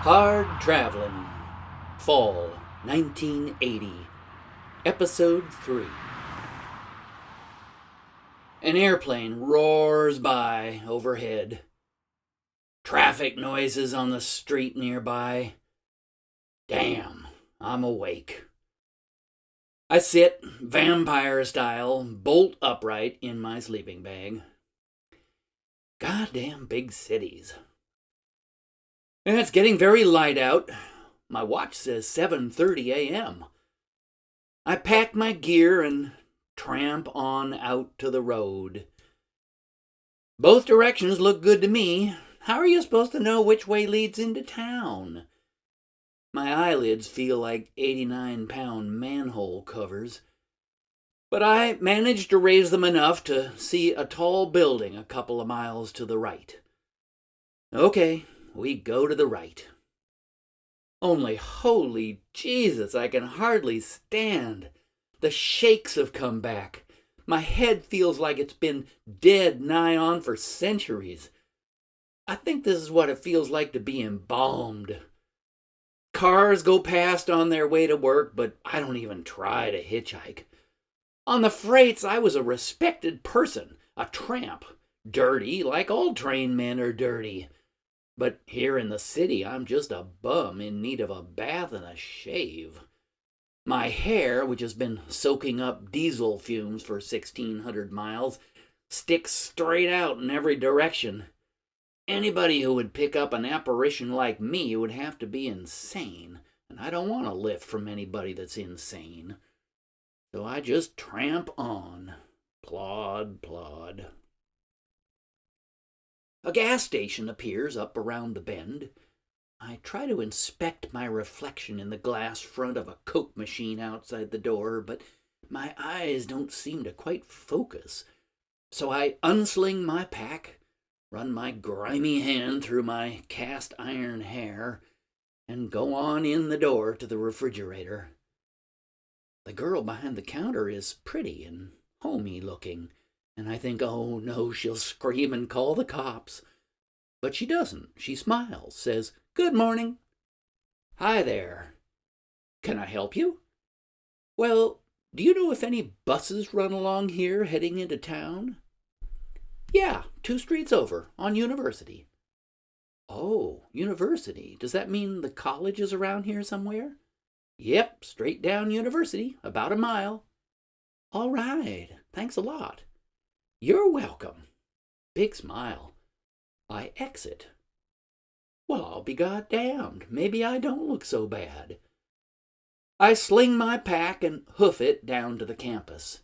Hard Travelin', Fall 1980, Episode 3. An airplane roars by overhead. Traffic noises on the street nearby. Damn, I'm awake. I sit, vampire style, bolt upright in my sleeping bag. Goddamn big cities. And it's getting very light out. My watch says 7:30 a.m. I pack my gear and tramp on out to the road. Both directions look good to me. How are you supposed to know which way leads into town? My eyelids feel like 89-pound manhole covers. But I managed to raise them enough to see a tall building a couple of miles to the right. Okay, we go to the right. Only holy Jesus, I can hardly stand. The shakes have come back. My head feels like it's been dead nigh on for centuries. I think this is what it feels like to be embalmed. Cars go past on their way to work, but I don't even try to hitchhike. On the freights, I was a respected person, a tramp, dirty like all train men are dirty. But here in the city, I'm just a bum in need of a bath and a shave. My hair, which has been soaking up diesel fumes for 1,600 miles, sticks straight out in every direction. Anybody who would pick up an apparition like me would have to be insane, and I don't want a lift from anybody that's insane. So I just tramp on, plod, plod. A gas station appears up around the bend. I try to inspect my reflection in the glass front of a Coke machine outside the door, but my eyes don't seem to quite focus. So I unsling my pack, run my grimy hand through my cast iron hair, and go on in the door to the refrigerator. The girl behind the counter is pretty and homey looking, and I think, oh no, she'll scream and call the cops. But she doesn't. She smiles, says, "Good morning." "Hi there. Can I help you?" "Well, do you know if any buses run along here heading into town?" "Yeah, 2 streets over, on University." "Oh, University. Does that mean the college is around here somewhere?" "Yep, straight down University, about a mile." "All right, thanks a lot." "You're welcome." Big smile. I exit. Well, I'll be goddamned. Maybe I don't look so bad. I sling my pack and hoof it down to the campus.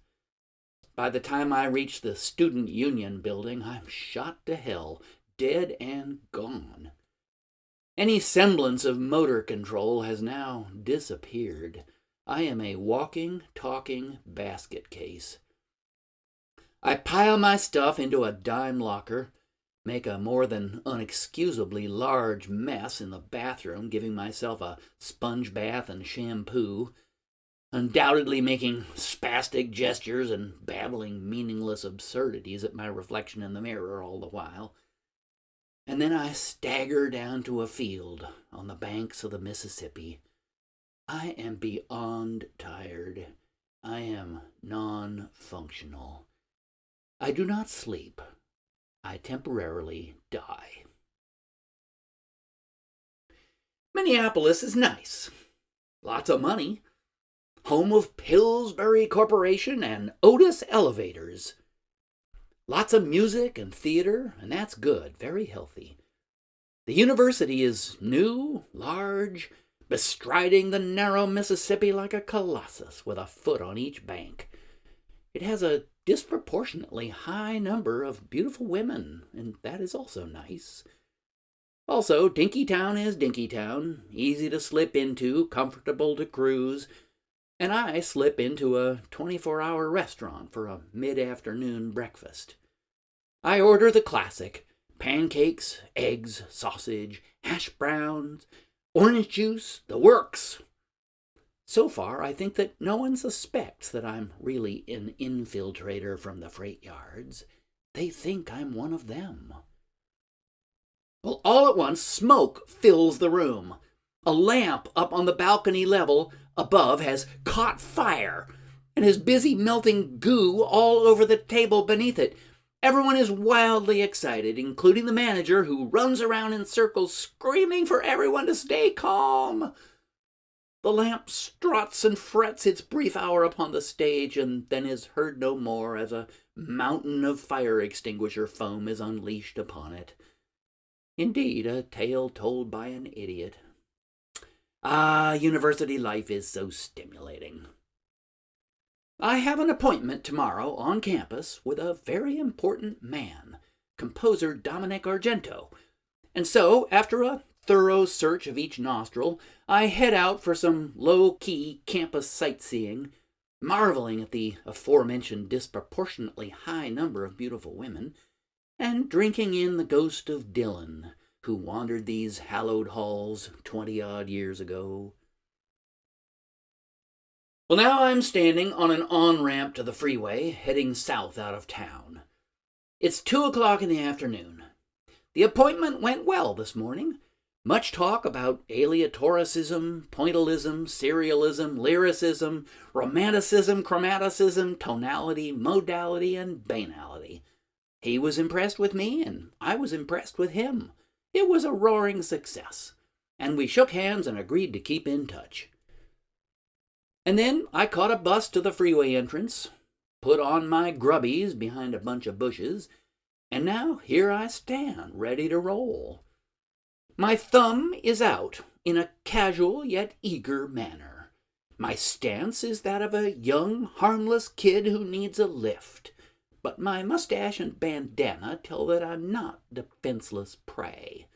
By the time I reach the Student Union building, I'm shot to hell, dead and gone. Any semblance of motor control has now disappeared. I am a walking, talking basket case. I pile my stuff into a dime locker, make a more than unexcusably large mess in the bathroom, giving myself a sponge bath and shampoo, undoubtedly making spastic gestures and babbling meaningless absurdities at my reflection in the mirror all the while. And then I stagger down to a field on the banks of the Mississippi. I am beyond tired. I am non-functional. I do not sleep. I temporarily die. Minneapolis is nice. Lots of money. Home of Pillsbury Corporation and Otis Elevators. Lots of music and theater, and that's good, very healthy. The university is new, large, bestriding the narrow Mississippi like a colossus with a foot on each bank. It has a disproportionately high number of beautiful women, and that is also nice. Also, Dinkytown is Dinkytown, easy to slip into, comfortable to cruise, and I slip into a 24-hour restaurant for a mid-afternoon breakfast. I order the classic: pancakes, eggs, sausage, hash browns, orange juice, the works. So far, I think that no one suspects that I'm really an infiltrator from the freight yards. They think I'm one of them. Well, all at once, smoke fills the room. A lamp up on the balcony level above has caught fire and is busy melting goo all over the table beneath it. Everyone is wildly excited, including the manager, who runs around in circles screaming for everyone to stay calm. The lamp struts and frets its brief hour upon the stage, and then is heard no more as a mountain of fire extinguisher foam is unleashed upon it. Indeed, a tale told by an idiot. University life is so stimulating. I have an appointment tomorrow on campus with a very important man, composer Dominic Argento, and so, after a thorough search of each nostril, I head out for some low-key campus sightseeing, marveling at the aforementioned disproportionately high number of beautiful women, and drinking in the ghost of Dylan, who wandered these hallowed halls 20-odd years ago. Well, now I'm standing on an on-ramp to the freeway, heading south out of town. It's 2 o'clock in the afternoon. The appointment went well this morning. Much talk about aleatoricism, pointillism, serialism, lyricism, romanticism, chromaticism, tonality, modality, and banality. He was impressed with me, and I was impressed with him. It was a roaring success, and we shook hands and agreed to keep in touch. And then I caught a bus to the freeway entrance, put on my grubbies behind a bunch of bushes, and now here I stand, ready to roll. My thumb is out in a casual yet eager manner. My stance is that of a young, harmless kid who needs a lift, but my mustache and bandana tell that I'm not defenseless prey.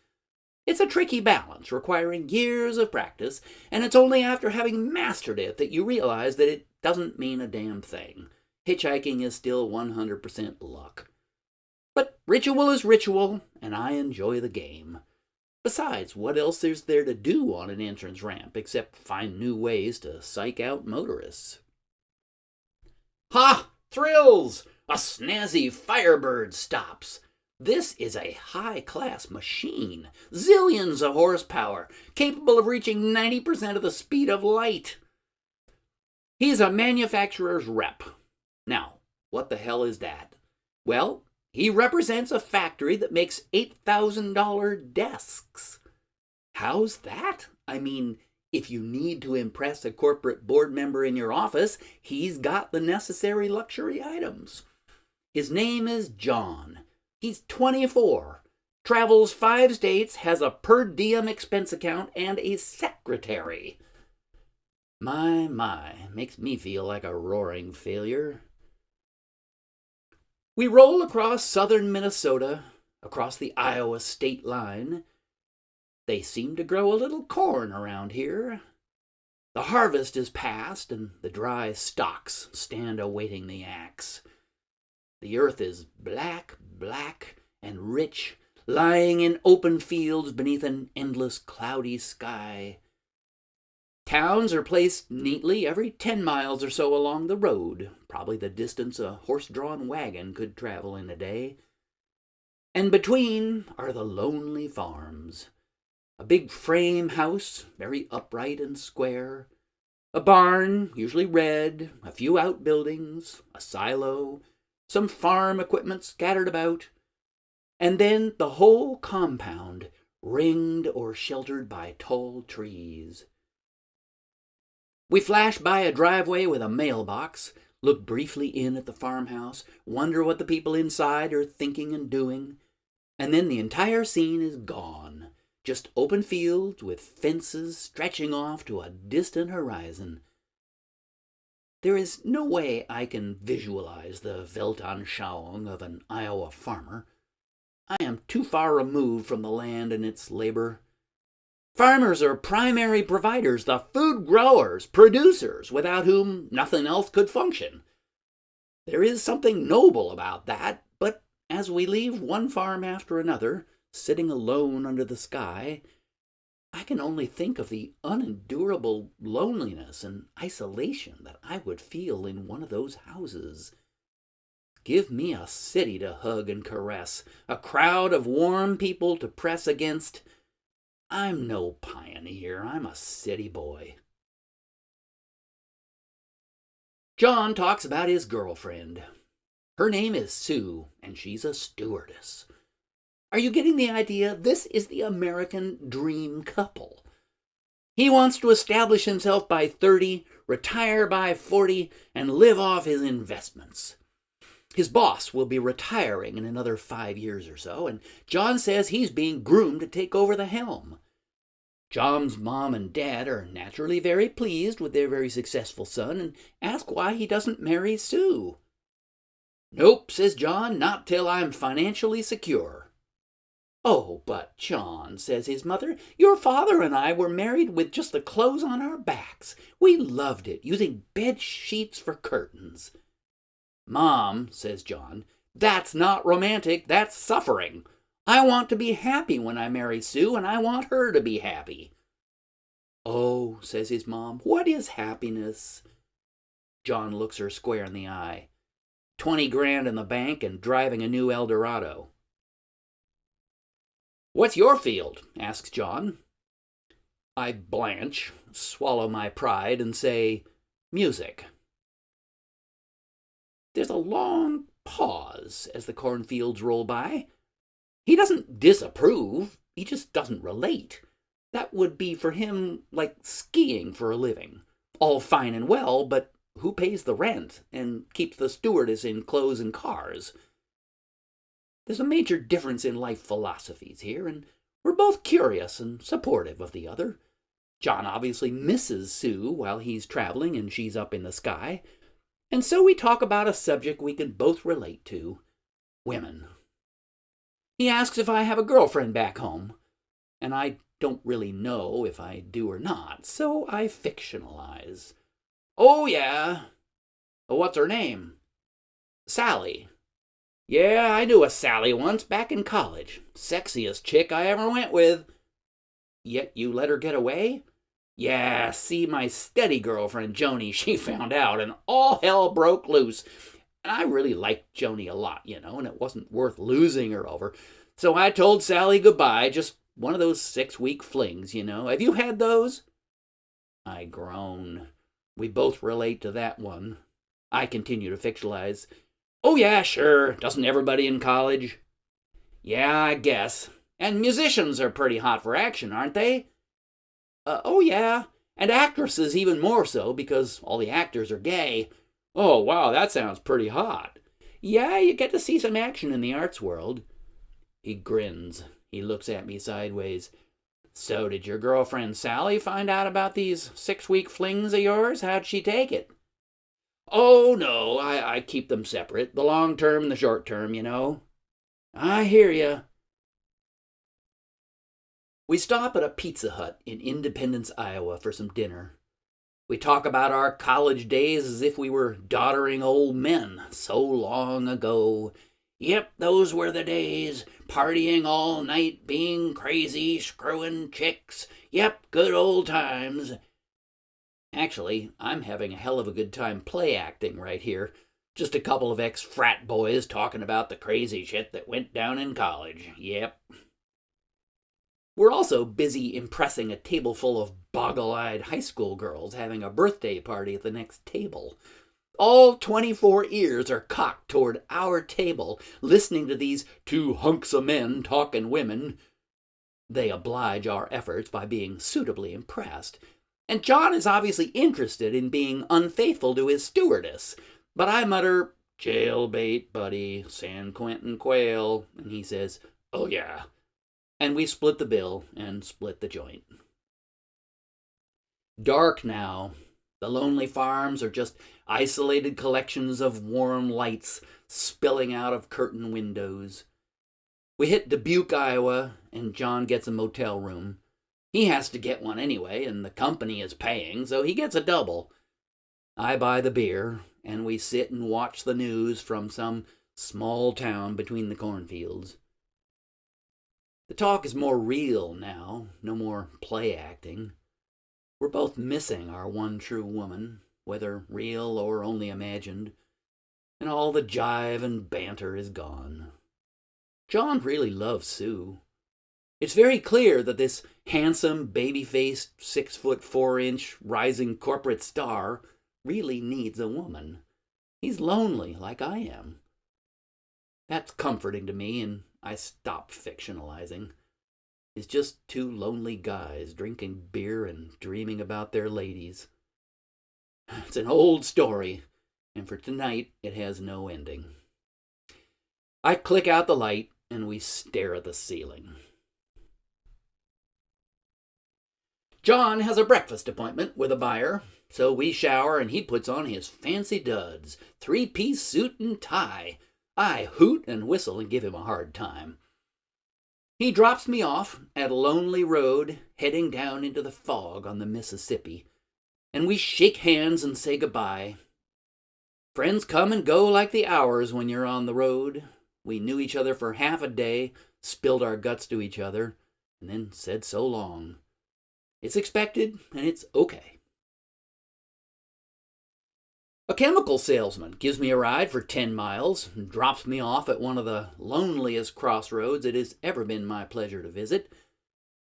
It's a tricky balance requiring years of practice, and it's only after having mastered it that you realize that it doesn't mean a damn thing. Hitchhiking is still 100% luck. But ritual is ritual, and I enjoy the game. Besides, what else is there to do on an entrance ramp except find new ways to psych out motorists? Ha! Thrills! A snazzy Firebird stops. This is a high-class machine, zillions of horsepower, capable of reaching 90% of the speed of light. He's a manufacturer's rep. Now, what the hell is that? Well, he represents a factory that makes $8,000 desks. How's that? I mean, if you need to impress a corporate board member in your office, he's got the necessary luxury items. His name is John. He's 24, travels 5 states, has a per diem expense account, and a secretary. My, makes me feel like a roaring failure. We roll across southern Minnesota, across the Iowa state line. They seem to grow a little corn around here. The harvest is past, and the dry stalks stand awaiting the axe. The earth is black, and rich, lying in open fields beneath an endless cloudy sky. Towns are placed neatly every 10 miles or so along the road, probably the distance a horse-drawn wagon could travel in a day. And between are the lonely farms. A big frame house, very upright and square. A barn, usually red, a few outbuildings, a silo, some farm equipment scattered about, and then the whole compound ringed or sheltered by tall trees. We flash by a driveway with a mailbox, look briefly in at the farmhouse, wonder what the people inside are thinking and doing, and then the entire scene is gone. Just open fields with fences stretching off to a distant horizon. There is no way I can visualize the Weltanschauung of an Iowa farmer. I am too far removed from the land and its labor. Farmers are primary providers, the food growers, producers, without whom nothing else could function. There is something noble about that, but as we leave one farm after another, sitting alone under the sky, I can only think of the unendurable loneliness and isolation that I would feel in one of those houses. Give me a city to hug and caress, a crowd of warm people to press against. I'm no pioneer, I'm a city boy. John talks about his girlfriend. Her name is Sue, and she's a stewardess. Are you getting the idea? This is the American dream couple. He wants to establish himself by 30, retire by 40, and live off his investments. His boss will be retiring in another 5 years or so, and John says he's being groomed to take over the helm. John's mom and dad are naturally very pleased with their very successful son and ask why he doesn't marry Sue. Nope, says John, not till I'm financially secure. Oh, but John, says his mother, your father and I were married with just the clothes on our backs. We loved it, using bed sheets for curtains. Mom, says John, that's not romantic, that's suffering. I want to be happy when I marry Sue, and I want her to be happy. Oh, says his mom, what is happiness? John looks her square in the eye. 20 grand in the bank and driving a new Eldorado. What's your field? Asks John. I blanch, swallow my pride, and say, music. There's a long pause as the cornfields roll by. He doesn't disapprove, he just doesn't relate. That would be for him like skiing for a living. All fine and well, but who pays the rent and keeps the stewardess in clothes and cars? There's a major difference in life philosophies here, and we're both curious and supportive of the other. John obviously misses Sue while he's traveling and she's up in the sky, and so we talk about a subject we can both relate to: women. He asks if I have a girlfriend back home, and I don't really know if I do or not, so I fictionalize. Oh, yeah. What's her name? Sally. Yeah, I knew a Sally once back in college. Sexiest chick I ever went with. Yet you let her get away? Yeah, see, my steady girlfriend, Joni, she found out, and all hell broke loose. And I really liked Joni a lot, and it wasn't worth losing her over. So I told Sally goodbye, just one of those 6-week flings, Have you had those? I groan. We both relate to that one. I continue to fictionalize. Oh yeah, sure. Doesn't everybody in college? Yeah, I guess. And musicians are pretty hot for action, aren't they? Oh yeah. And actresses even more so, because all the actors are gay. Oh wow, that sounds pretty hot. Yeah, you get to see some action in the arts world. He grins. He looks at me sideways. So did your girlfriend Sally find out about these 6-week flings of yours? How'd she take it? Oh, no, I keep them separate. The long term and the short term, I hear ya. We stop at a Pizza Hut in Independence, Iowa for some dinner. We talk about our college days as if we were doddering old men so long ago. Yep, those were the days. Partying all night, being crazy, screwing chicks. Yep, good old times. Actually, I'm having a hell of a good time play acting right here. Just a couple of ex-frat boys talking about the crazy shit that went down in college. Yep. We're also busy impressing a table full of boggle-eyed high school girls having a birthday party at the next table. All 24 ears are cocked toward our table, listening to these two hunks of men talking women. They oblige our efforts by being suitably impressed. And John is obviously interested in being unfaithful to his stewardess. But I mutter, jailbait, buddy, San Quentin quail. And he says, oh yeah. And we split the bill and split the joint. Dark now. The lonely farms are just isolated collections of warm lights spilling out of curtain windows. We hit Dubuque, Iowa, and John gets a motel room. He has to get one anyway, and the company is paying, so he gets a double. I buy the beer, and we sit and watch the news from some small town between the cornfields. The talk is more real now, no more play acting. We're both missing our one true woman, whether real or only imagined. and all the jive and banter is gone. John really loves Sue. It's very clear that this handsome, baby-faced, 6'4" rising corporate star really needs a woman. He's lonely like I am. That's comforting to me, and I stop fictionalizing. It's just two lonely guys drinking beer and dreaming about their ladies. It's an old story, and for tonight it has no ending. I click out the light, and we stare at the ceiling. John has a breakfast appointment with a buyer, so we shower and he puts on his fancy duds, 3-piece suit and tie. I hoot and whistle and give him a hard time. He drops me off at a lonely road heading down into the fog on the Mississippi, and we shake hands and say goodbye. Friends come and go like the hours when you're on the road. We knew each other for half a day, spilled our guts to each other, and then said so long. It's expected, and it's okay. A chemical salesman gives me a ride for 10 miles and drops me off at one of the loneliest crossroads it has ever been my pleasure to visit.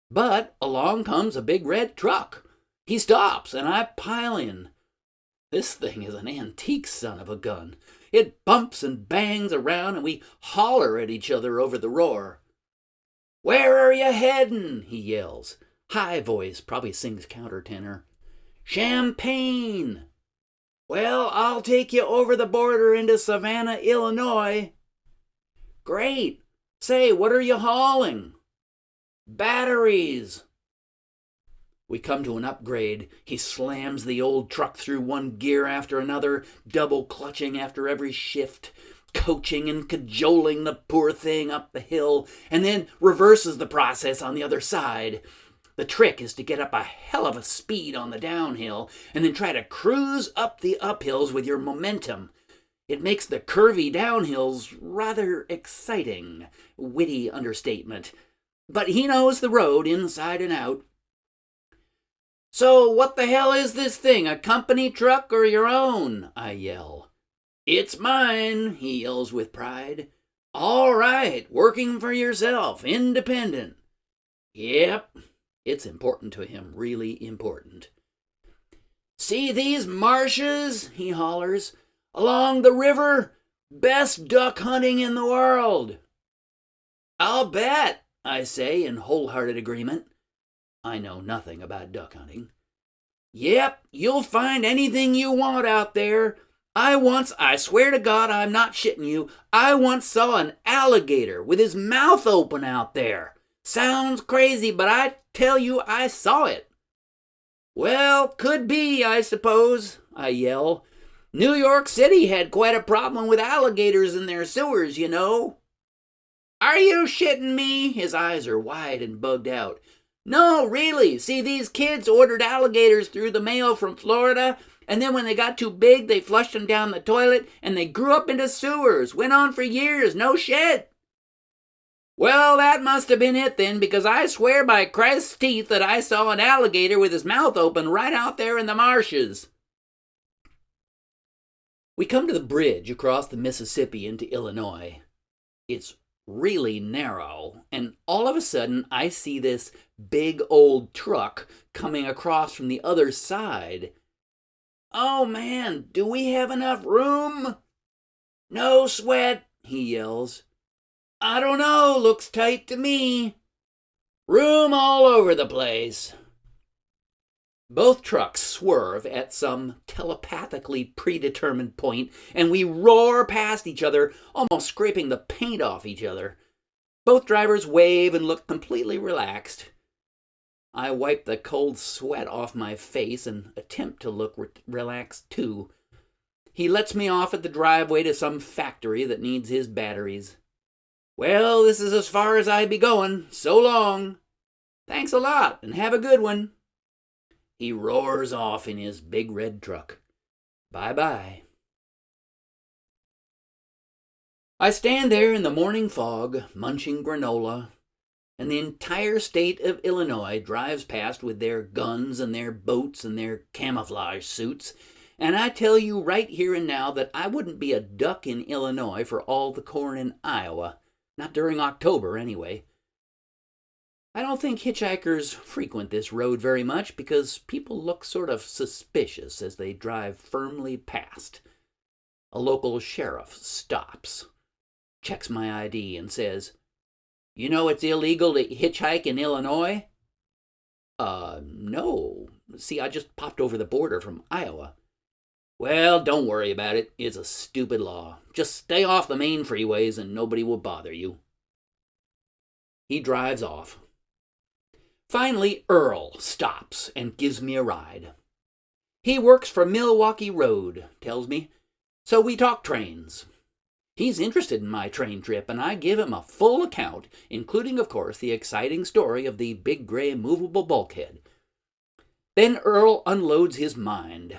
But along comes a big red truck. He stops, and I pile in. This thing is an antique son of a gun. It bumps and bangs around, and we holler at each other over the roar. "Where are you heading?" he yells. High voice, probably sings countertenor. "Champaign." "Well, I'll take you over the border into Savannah, Illinois." "Great. Say, what are you hauling?" "Batteries." We come to an upgrade. He slams the old truck through one gear after another, double clutching after every shift, coaching and cajoling the poor thing up the hill, and then reverses the process on the other side. The trick is to get up a hell of a speed on the downhill and then try to cruise up the uphills with your momentum. It makes the curvy downhills rather exciting. Witty understatement. But he knows the road inside and out. "So what the hell is this thing, a company truck or your own?" I yell. "It's mine," he yells with pride. "All right, working for yourself, independent." "Yep." It's important to him, really important. "See these marshes?" he hollers. "Along the river? Best duck hunting in the world." "I'll bet," I say in wholehearted agreement. I know nothing about duck hunting. "Yep, you'll find anything you want out there. I swear to God I'm not shitting you, I once saw an alligator with his mouth open out there. Sounds crazy, but I tell you I saw it." "Well, could be, I suppose," I yell. "New York City had quite a problem with alligators in their sewers, you know." "Are you shitting me?" His eyes are wide and bugged out. "No, really. See, these kids ordered alligators through the mail from Florida, and then when they got too big, they flushed them down the toilet, and they grew up into sewers. Went on for years, no shit." "Well, that must have been it then, because I swear by Christ's teeth that I saw an alligator with his mouth open right out there in the marshes." We come to the bridge across the Mississippi into Illinois. It's really narrow, and all of a sudden I see this big old truck coming across from the other side. "Oh man, do we have enough room?" "No sweat," he yells. "I don't know, looks tight to me." "Room all over the place." Both trucks swerve at some telepathically predetermined point, and we roar past each other, almost scraping the paint off each other. Both drivers wave and look completely relaxed. I wipe the cold sweat off my face and attempt to look relaxed too. He lets me off at the driveway to some factory that needs his batteries. "Well, this is as far as I be going. So long." "Thanks a lot, and have a good one." He roars off in his big red truck. Bye-bye. I stand there in the morning fog, munching granola, and the entire state of Illinois drives past with their guns and their boats and their camouflage suits, And I tell you right here and now that I wouldn't be a duck in Illinois for all the corn in Iowa. Not during October, anyway. I don't think hitchhikers frequent this road very much because people look sort of suspicious as they drive firmly past. A local sheriff stops, checks my ID, and says, "You know it's illegal to hitchhike in Illinois?" No. See, I just popped over the border from Iowa." "Well, don't worry about it. It's a stupid law. Just stay off the main freeways and nobody will bother you." He drives off. Finally, Earl stops and gives me a ride. He works for Milwaukee Road, tells me, so we talk trains. He's interested in my train trip, and I give him a full account, including, of course, the exciting story of the big gray movable bulkhead. Then Earl unloads his mind.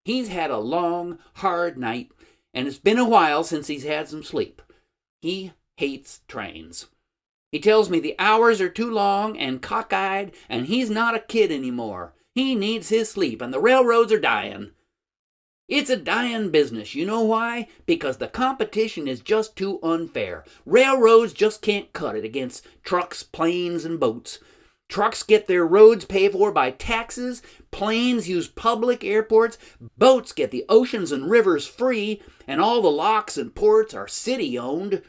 He's had a long, hard night, and it's been a while since he's had some sleep. He hates trains. He tells me the hours are too long and cockeyed, and he's not a kid anymore. He needs his sleep, and the railroads are dying. It's a dying business. You know why? Because the competition is just too unfair. Railroads just can't cut it against trucks, planes, and boats. Trucks get their roads paid for by taxes, planes use public airports, boats get the oceans and rivers free, and all the locks and ports are city-owned.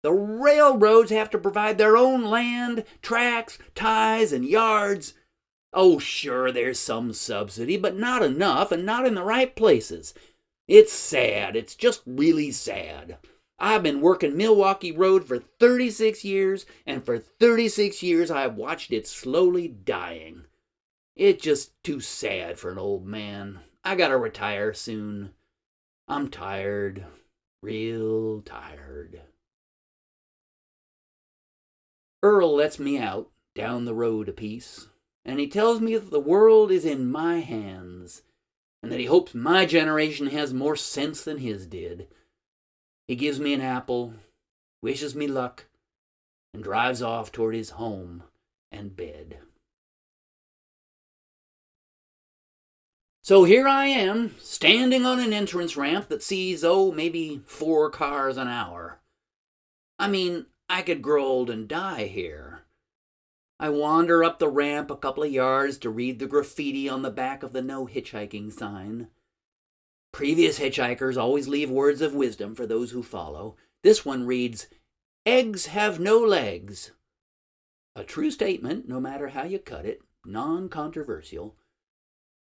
The railroads have to provide their own land, tracks, ties, and yards. Oh, sure, there's some subsidy, but not enough and not in the right places. It's sad. It's just really sad. I've been working Milwaukee Road for 36 years, and for 36 years I've watched it slowly dying. It's just too sad for an old man. I gotta retire soon. I'm tired. Real tired. Earl lets me out down the road a piece, and he tells me that the world is in my hands, and that he hopes my generation has more sense than his did. He gives me an apple, wishes me luck, and drives off toward his home and bed. So here I am, standing on an entrance ramp that sees, maybe 4 cars an hour. I mean, I could grow old and die here. I wander up the ramp a couple of yards to read the graffiti on the back of the no hitchhiking sign. Previous hitchhikers always leave words of wisdom for those who follow. This one reads, "Eggs have no legs." A true statement, no matter how you cut it, non-controversial.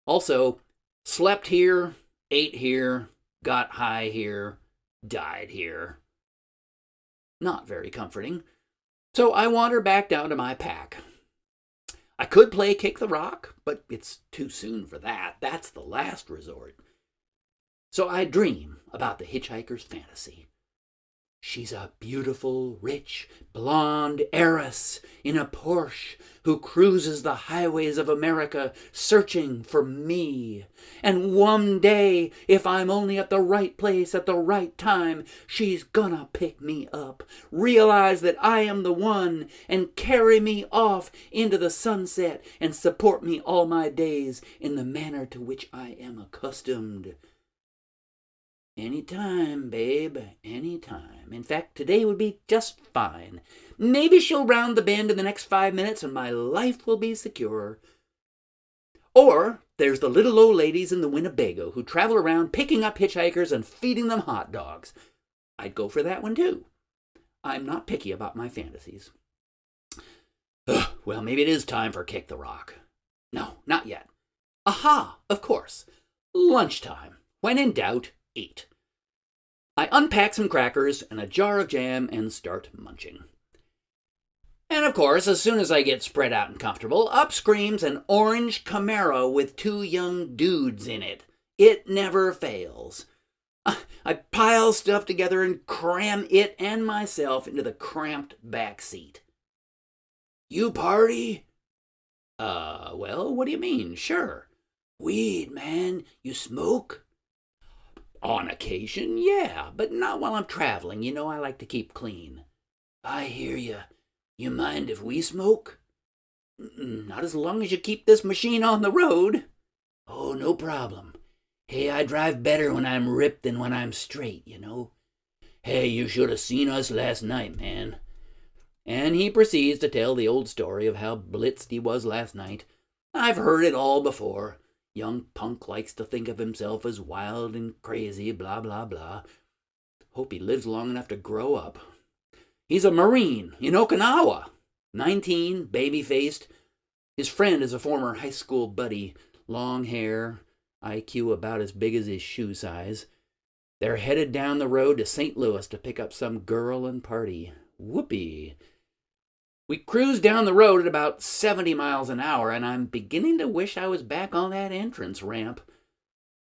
Also, slept here, ate here, got high here, died here. Not very comforting. So I wander back down to my pack. I could play Kick the Rock, but it's too soon for that. That's the last resort. So I dream about the hitchhiker's fantasy. She's a beautiful, rich, blonde heiress in a Porsche who cruises the highways of America searching for me. And one day, if I'm only at the right place at the right time, she's gonna pick me up, realize that I am the one, and carry me off into the sunset and support me all my days in the manner to which I am accustomed. Anytime, babe, anytime. In fact, today would be just fine. Maybe she'll round the bend in the next 5 minutes and my life will be secure. Or there's the little old ladies in the Winnebago who travel around picking up hitchhikers and feeding them hot dogs. I'd go for that one too. I'm not picky about my fantasies. Well, maybe it is time for Kick the Rock. No, not yet. Aha, of course. Lunchtime. When in doubt, eat. I unpack some crackers and a jar of jam and start munching. And of course, as soon as I get spread out and comfortable, up screams an orange Camaro with 2 young dudes in it. It never fails. I pile stuff together and cram it and myself into the cramped back seat. You party? Well, what do you mean? Sure. Weed, man. You smoke? On occasion, yeah, but not while I'm traveling. You know, I like to keep clean. I hear you. You mind if we smoke? Not as long as you keep this machine on the road. Oh, no problem. Hey, I drive better when I'm ripped than when I'm straight, you know. Hey, you should have seen us last night, man. And he proceeds to tell the old story of how blitzed he was last night. I've heard it all before. Young punk likes to think of himself as wild and crazy, blah, blah, blah. Hope he lives long enough to grow up. He's a Marine in Okinawa. 19, baby-faced. His friend is a former high school buddy. Long hair, IQ about as big as his shoe size. They're headed down the road to St. Louis to pick up some girl and party. Whoopee. We cruise down the road at about 70 miles an hour, and I'm beginning to wish I was back on that entrance ramp.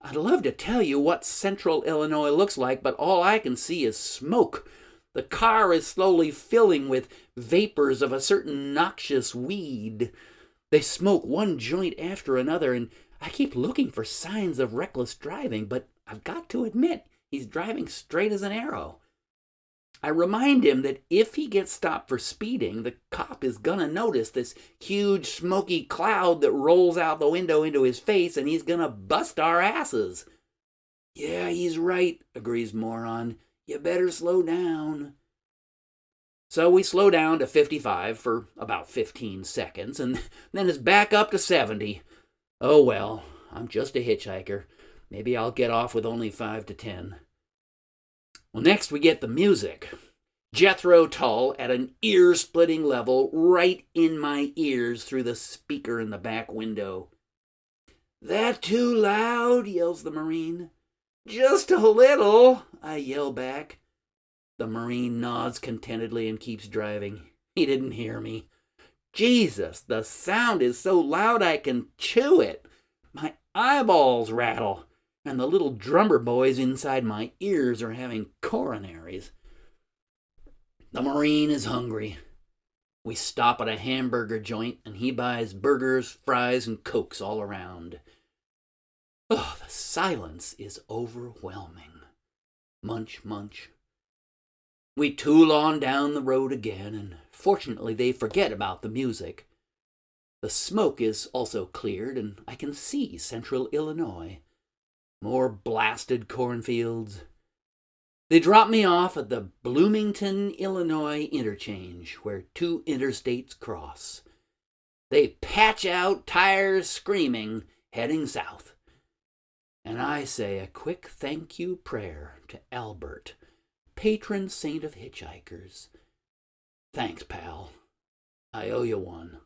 I'd love to tell you what central Illinois looks like, but all I can see is smoke. The car is slowly filling with vapors of a certain noxious weed. They smoke one joint after another, and I keep looking for signs of reckless driving, but I've got to admit, he's driving straight as an arrow. I remind him that if he gets stopped for speeding, the cop is gonna notice this huge smoky cloud that rolls out the window into his face, and he's gonna bust our asses. Yeah, he's right, agrees Moron. You better slow down. So we slow down to 55 for about 15 seconds, and then it's back up to 70. Oh well, I'm just a hitchhiker. Maybe I'll get off with only 5 to 10. Well, next we get the music. Jethro Tull at an ear-splitting level right in my ears through the speaker in the back window. That too loud? Yells the Marine. Just a little, I yell back. The Marine nods contentedly and keeps driving. He didn't hear me. Jesus, the sound is so loud I can chew it. My eyeballs rattle, and the little drummer boys inside my ears are having coronaries. The Marine is hungry. We stop at a hamburger joint, and he buys burgers, fries, and Cokes all around. Oh, the silence is overwhelming. Munch, munch. We tool on down the road again, and fortunately they forget about the music. The smoke is also cleared, and I can see central Illinois. More blasted cornfields. They drop me off at the Bloomington, Illinois interchange, where two interstates cross. They patch out, tires screaming, heading south. And I say a quick thank you prayer to Albert, patron saint of hitchhikers. Thanks, pal. I owe you one.